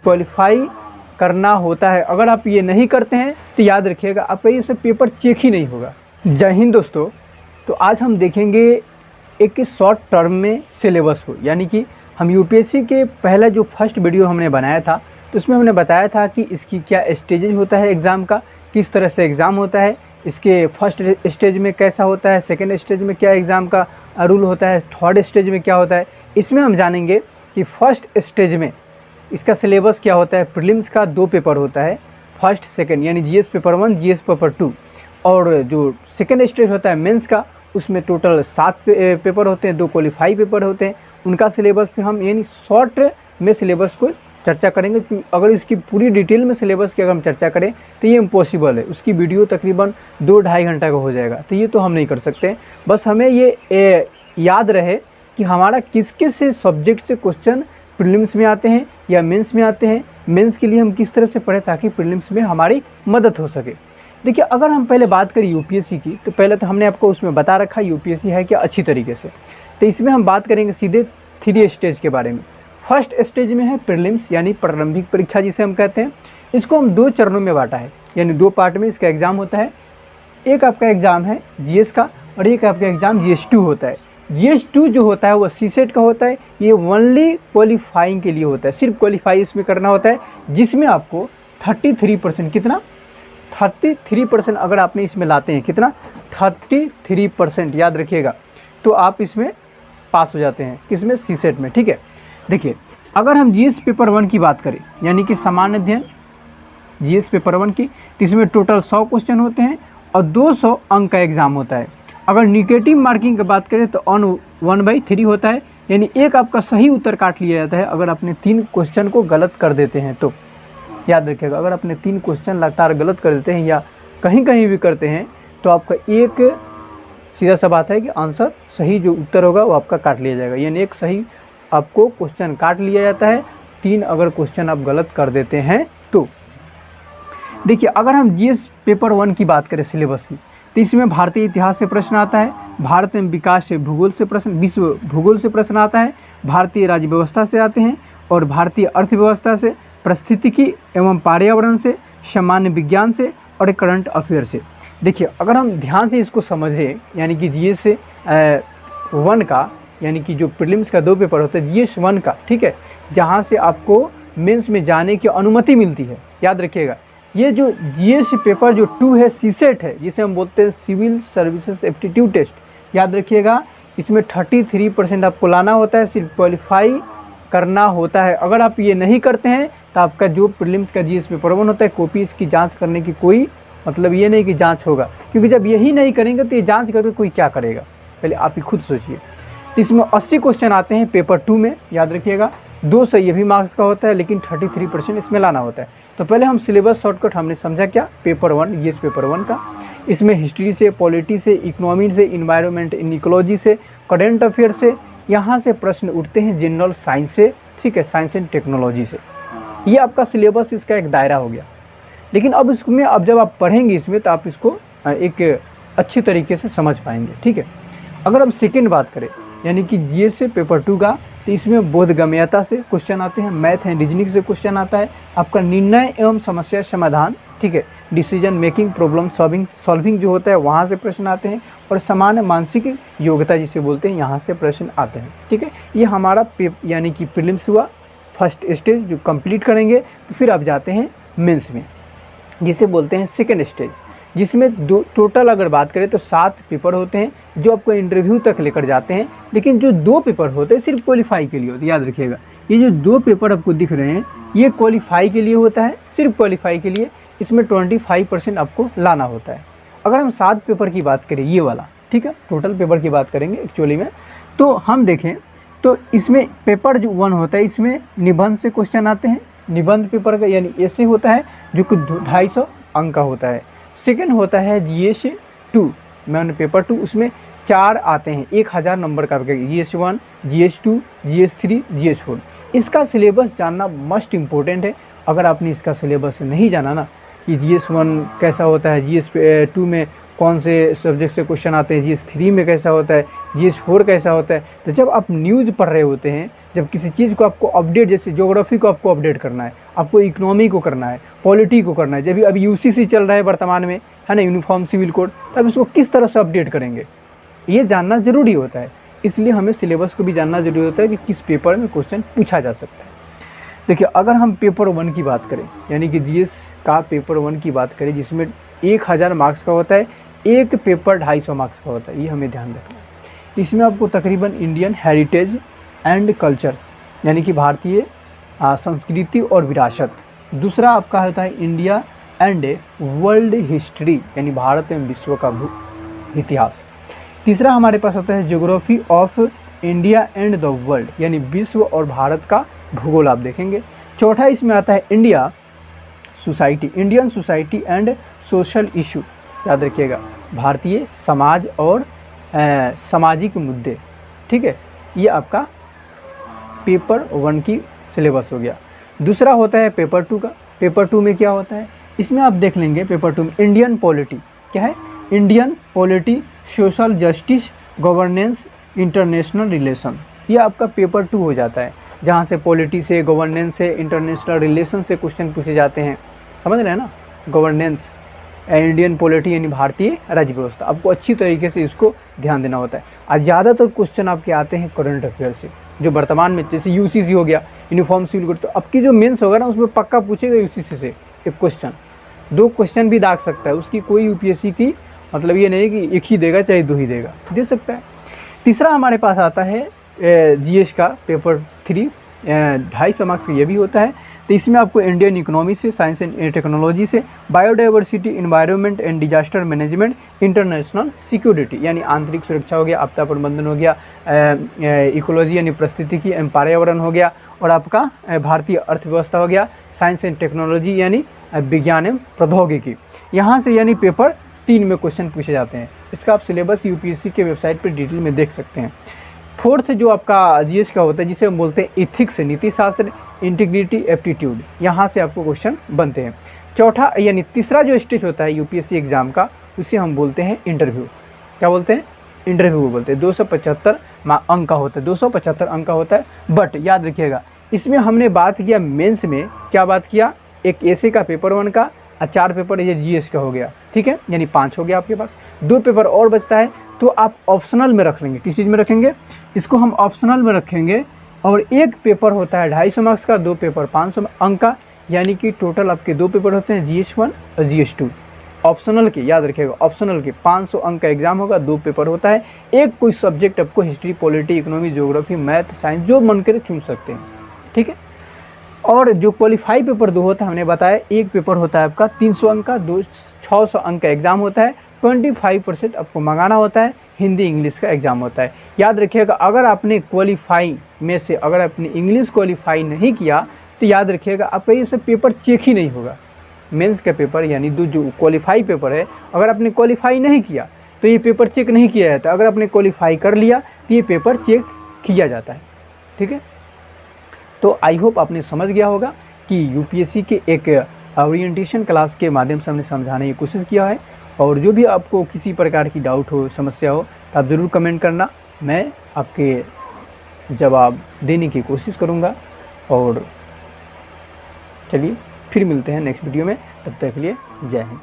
Qualify करना होता है। अगर आप ये नहीं करते हैं तो याद रखिएगा आपका ये सब पेपर चेक ही नहीं होगा। जय हिंद दोस्तों। तो आज हम देखेंगे एक शॉर्ट टर्म में सिलेबस को, यानी कि हम यूपीएससी के पहला जो फर्स्ट वीडियो हमने बनाया था तो उसमें हमने बताया था कि इसकी क्या स्टेजेज होता है एग्ज़ाम का, किस तरह से एग्ज़ाम होता है, इसके फर्स्ट स्टेज में कैसा होता है, सेकेंड स्टेज में क्या एग्ज़ाम का रूल होता है, थर्ड स्टेज में क्या होता है। इसमें हम जानेंगे कि फर्स्ट स्टेज में इसका सिलेबस क्या होता है। प्रीलिम्स का 2 पेपर होता है, फर्स्ट सेकंड, यानी जीएस पेपर 1 जीएस पेपर 2, और जो सेकंड स्टेज होता है मेंस का, उसमें टोटल 7 पेपर होते हैं, 2 क्वालिफाई पेपर होते हैं। उनका सिलेबस पे हम यानी शॉर्ट में सिलेबस को चर्चा करेंगे। अगर इसकी पूरी डिटेल में सिलेबस की अगर हम चर्चा करें तो ये इम्पॉसिबल है, उसकी वीडियो तकरीबन 2-2.5 घंटा का हो जाएगा, तो ये तो हम नहीं कर सकते। बस हमें ये याद रहे कि हमारा किस किस सब्जेक्ट से क्वेश्चन प्रीलिम्स में आते हैं या मेंस में आते हैं, मेंस के लिए हम किस तरह से पढ़ें ताकि प्रीलिम्स में हमारी मदद हो सके। देखिए, अगर हम पहले बात करें यूपीएससी की, तो पहले तो हमने आपको उसमें बता रखा यूपीएससी है क्या अच्छी तरीके से। तो इसमें हम बात करेंगे सीधे 3 स्टेज के बारे में। फर्स्ट स्टेज में है प्रीलिम्स, यानी प्रारंभिक परीक्षा जिसे हम कहते हैं। इसको हम 2 चरणों में बांटा है, यानी 2 पार्ट में इसका एग्ज़ाम होता है। एक आपका एग्ज़ाम है जीएस का और एक आपका एग्ज़ाम जीएस2 होता है। जीएस2 जो होता है वो सीसेट का होता है, ये ओनली क्वालिफाइंग के लिए होता है, सिर्फ क्वालिफाई इसमें करना होता है, जिसमें आपको 33% कितना 33% अगर आपने इसमें लाते हैं, कितना 33% याद रखिएगा, तो आप इसमें पास हो जाते हैं, किसमें सीसेट में। ठीक है, देखिए अगर हम जीएस पेपर 1 की बात करें, यानी कि सामान्य अध्ययन जीएस पेपर 1 की, तो इसमें टोटल 100 क्वेश्चन होते हैं और 200 अंक का एग्ज़ाम होता है। अगर निगेटिव मार्किंग की बात करें तो 1/3 होता है, यानी एक आपका सही उत्तर काट लिया जाता है अगर आपने 3 क्वेश्चन को गलत कर देते हैं तो। याद रखिएगा, अगर आपने 3 क्वेश्चन लगातार गलत कर देते हैं या कहीं कहीं भी करते हैं तो आपका एक सीधा सा बात है कि आंसर सही जो उत्तर होगा वो आपका काट लिया जाएगा, यानी एक सही आपको क्वेश्चन काट लिया जाता है, 3 अगर क्वेश्चन आप गलत कर देते हैं तो। देखिए, अगर हम जीएस पेपर 1 की बात करें सिलेबस की, तो इसमें भारतीय इतिहास से प्रश्न आता है, भारत में विकास से भूगोल से प्रश्न, विश्व भूगोल से प्रश्न आता है, भारतीय राज्य व्यवस्था से आते हैं और भारतीय अर्थव्यवस्था से, पारिस्थितिकी एवं पर्यावरण से, सामान्य विज्ञान से और करंट अफेयर से। देखिए, अगर हम ध्यान से इसको समझें, यानी कि जीएस 1 का, यानी कि जो प्रीलिम्स का 2 पेपर होता है जीएस 1 का, ठीक है, जहाँ से आपको मेंस में जाने की अनुमति मिलती है। याद रखिएगा, ये जो जीएस पेपर जो 2 है सीसेट है, जिसे हम बोलते हैं सिविल सर्विसेज एप्टीट्यूड टेस्ट। याद रखिएगा, इसमें 33% आपको लाना होता है, सिर्फ क्वालिफाई करना होता है। अगर आप ये नहीं करते हैं तो आपका जो प्रीलिम्स का जीएस पेपर 1 होता है, कॉपी इसकी जांच करने की कोई मतलब ये नहीं कि जांच होगा, क्योंकि जब यही नहीं करेंगे तो ये जांच करके कोई क्या करेगा, पहले आप ही खुद सोचिए। इसमें 80 क्वेश्चन आते हैं पेपर 2 में। याद रखिएगा, 2 से ये भी मार्क्स का होता है, लेकिन 33% इसमें लाना होता है। तो पहले हम सिलेबस शॉर्टकट हमने समझा क्या, पेपर 1 जीएस पेपर 1 का। इसमें हिस्ट्री से, पॉलिटी से, इकोनॉमी से, इन्वायरमेंट इन इकोलॉजी से, करंट अफेयर से, यहाँ से प्रश्न उठते हैं जनरल साइंस से, ठीक है, साइंस एंड टेक्नोलॉजी से। ये आपका सिलेबस, इसका एक दायरा हो गया। लेकिन अब इसमें अब जब आप पढ़ेंगे इसमें तो आप इसको एक अच्छी तरीके से समझ पाएंगे। ठीक है, अगर हम सेकेंड बात करें, यानी कि जीएस से पेपर 2 का, तो इसमें बोधगम्यता से क्वेश्चन आते हैं, मैथ एंड रीजनिंग से क्वेश्चन आता है, आपका निर्णय एवं समस्या समाधान, ठीक है, डिसीजन मेकिंग, प्रॉब्लम सॉल्विंग जो होता है वहाँ से प्रश्न आते हैं, और सामान्य मानसिक योग्यता जिसे बोलते हैं यहाँ से प्रश्न आते हैं। ठीक है, ये हमारा यानी कि प्रीलिम्स हुआ फर्स्ट स्टेज जो कंप्लीट करेंगे, तो फिर आप जाते हैं मेंस में, जिसे बोलते हैं सेकेंड स्टेज, जिसमें टोटल अगर बात करें तो 7 पेपर होते हैं जो आपको इंटरव्यू तक लेकर जाते हैं। लेकिन जो 2 पेपर होते हैं सिर्फ क्वालिफाई के लिए होते हैं। याद रखिएगा, ये जो 2 पेपर आपको दिख रहे हैं ये क्वालिफाई के लिए होता है, सिर्फ क्वालिफाई के लिए। इसमें 25% आपको लाना होता है। अगर हम 7 पेपर की बात करें, ये वाला, ठीक है, टोटल पेपर की बात करेंगे एक्चुअली में, तो हम देखें तो इसमें पेपर जो 1 होता है इसमें निबंध से क्वेश्चन आते हैं। निबंध पेपर का यानी ऐसे होता है जो कि 250 अंक का होता है। सेकंड होता है जीएस 2, मैंने पेपर 2, उसमें 4 आते हैं, 1000 नंबर का जीएस 1, जीएस 2, जीएस 3, जीएस 4। इसका सिलेबस जानना मस्ट इम्पोर्टेंट है। अगर आपने इसका सिलेबस नहीं जाना ना कि जीएस 1 कैसा होता है, जीएस 2 में कौन से सब्जेक्ट से क्वेश्चन आते हैं, GS 3 में कैसा होता है, GS 4 कैसा होता है। तो जब आप न्यूज़ पढ़ रहे होते हैं, जब किसी चीज़ को आपको अपडेट, जैसे ज्योग्राफी को आपको अपडेट करना है, आपको इकोनॉमी को करना है, पॉलिटी को करना है, जब अभी UCC चल रहा है वर्तमान में, है ना, यूनिफॉर्म सिविल कोड, तब इसको किस तरह से अपडेट करेंगे, ये जानना ज़रूरी होता है। इसलिए हमें सिलेबस को भी जानना ज़रूरी होता है कि किस पेपर में क्वेश्चन पूछा जा सकता है। देखिए, अगर हम पेपर 1 की बात करें, यानी कि GS का पेपर 1 की बात करें, जिसमें 1000 मार्क्स का होता है, एक पेपर 250 मार्क्स का होता है, ये हमें ध्यान रखना है। इसमें आपको तकरीबन इंडियन हेरिटेज एंड कल्चर, यानी कि भारतीय संस्कृति और विरासत, दूसरा आपका होता है इंडिया एंड वर्ल्ड हिस्ट्री, यानी भारत एवं विश्व का इतिहास, तीसरा हमारे पास होता है geography of India and the world, यानी विश्व और भारत का भूगोल आप देखेंगे, चौथा इसमें आता है India society, Indian society and social issue, याद रखिएगा भारतीय समाज और सामाजिक मुद्दे, ठीक है। ये आपका पेपर 1 की सिलेबस हो गया। दूसरा होता है पेपर 2 का। पेपर 2 में क्या होता है, इसमें आप देख लेंगे पेपर 2 में इंडियन पॉलिटी, क्या है, Indian polity, social justice, governance, international relation, ये आपका पेपर 2 हो जाता है, जहाँ से पॉलिटी से, गवर्नेंस से, इंटरनेशनल रिलेशन से क्वेश्चन पूछे जाते हैं, समझ रहे हैं ना। गवर्नेंस, इंडियन पॉलिटी यानी भारतीय राज्य व्यवस्था, आपको अच्छी तरीके से इसको ध्यान देना होता है। और ज़्यादातर क्वेश्चन आपके आते हैं करंट अफेयर से, जो वर्तमान में, जैसे UCC हो गया, यूनिफॉर्म सिविल कोड, तो अब की जो मेंस होगा ना, उसमें पक्का पूछेगा UCC से एक क्वेश्चन, 2 क्वेश्चन भी दाग सकता है, उसकी कोई UPSC की मतलब ये नहीं कि एक ही देगा चाहे 2 ही देगा, दे सकता है। तीसरा हमारे पास आता है GS का पेपर 3, 250 मार्क्स का ये भी होता है। तो इसमें आपको इंडियन इकोनॉमी से, साइंस एंड टेक्नोलॉजी से, biodiversity, environment and disaster management, international security यानी आंतरिक सुरक्षा हो गया, आपदा प्रबंधन हो गया, इकोलॉजी यानी पारिस्थितिकी एवं पर्यावरण हो गया, और आपका भारतीय अर्थव्यवस्था हो गया, साइंस एंड टेक्नोलॉजी यानी विज्ञान एवं प्रौद्योगिकी, यहाँ से यानी पेपर 3 में क्वेश्चन पूछे जाते हैं। इसका आप सिलेबस UPSC के वेबसाइट पर डिटेल में देख सकते हैं। फोर्थ जो आपका GS का होता है, जिसे हम बोलते हैं इथिक्स, नीति शास्त्र, इंटीग्रिटी, एप्टीट्यूड, यहाँ से आपको क्वेश्चन बनते हैं। चौथा यानी तीसरा जो स्टेज होता है UPSC एग्जाम का, उसे हम बोलते हैं इंटरव्यू। क्या बोलते हैं, इंटरव्यू बोलते हैं। 275 अंक का होता है, 275 अंक का होता है। बट याद रखिएगा, इसमें हमने बात किया मेंस में, क्या बात किया, एक ऐसे का पेपर 1 का, 4 पेपर ये GS का हो गया, ठीक है, यानी 5 हो गया आपके पास। 2 पेपर और बचता है, तो आप ऑप्शनल में रख लेंगे। किस चीज़ में रखेंगे, इसको हम ऑप्शनल में रखेंगे। और एक पेपर होता है 250 मार्क्स का, 2 पेपर 500 अंक का, यानी कि टोटल आपके 2 पेपर होते हैं, GS 1 और GS 2। ऑप्शनल के याद रखिएगा, ऑप्शनल के 500 अंक का एग्जाम होगा, 2 पेपर होता है। एक कोई सब्जेक्ट आपको history, polity, economy, geography, math, science, जो मन करे चुन सकते हैं, ठीक है। और जो क्वालिफाई पेपर 2 होता है, हमने बताया एक पेपर होता है आपका 300 अंक का, 600 अंक का एग्जाम होता है, 25% आपको मंगाना होता है, हिंदी इंग्लिश का एग्ज़ाम होता है। याद रखिएगा, अगर आपने क्वालिफाई में से अगर आपने इंग्लिश क्वालिफाई नहीं किया, तो याद रखिएगा आपका ये सब पेपर चेक ही नहीं होगा। मेंस का पेपर यानी जो क्वालिफाई पेपर है, अगर आपने क्वालिफाई नहीं किया तो ये पेपर चेक नहीं किया जाता। अगर आपने क्वालिफाई कर लिया तो ये पेपर चेक किया जाता है, ठीक है। तो आई होप आपने समझ गया होगा कि UPSC के एक ओरिएंटेशन क्लास के माध्यम से हमने समझाने की कोशिश किया है। और जो भी आपको किसी प्रकार की डाउट हो, समस्या हो, तो आप ज़रूर कमेंट करना, मैं आपके जवाब देने की कोशिश करूँगा। और चलिए फिर मिलते हैं नेक्स्ट वीडियो में, तब तक के लिए जय हिंद।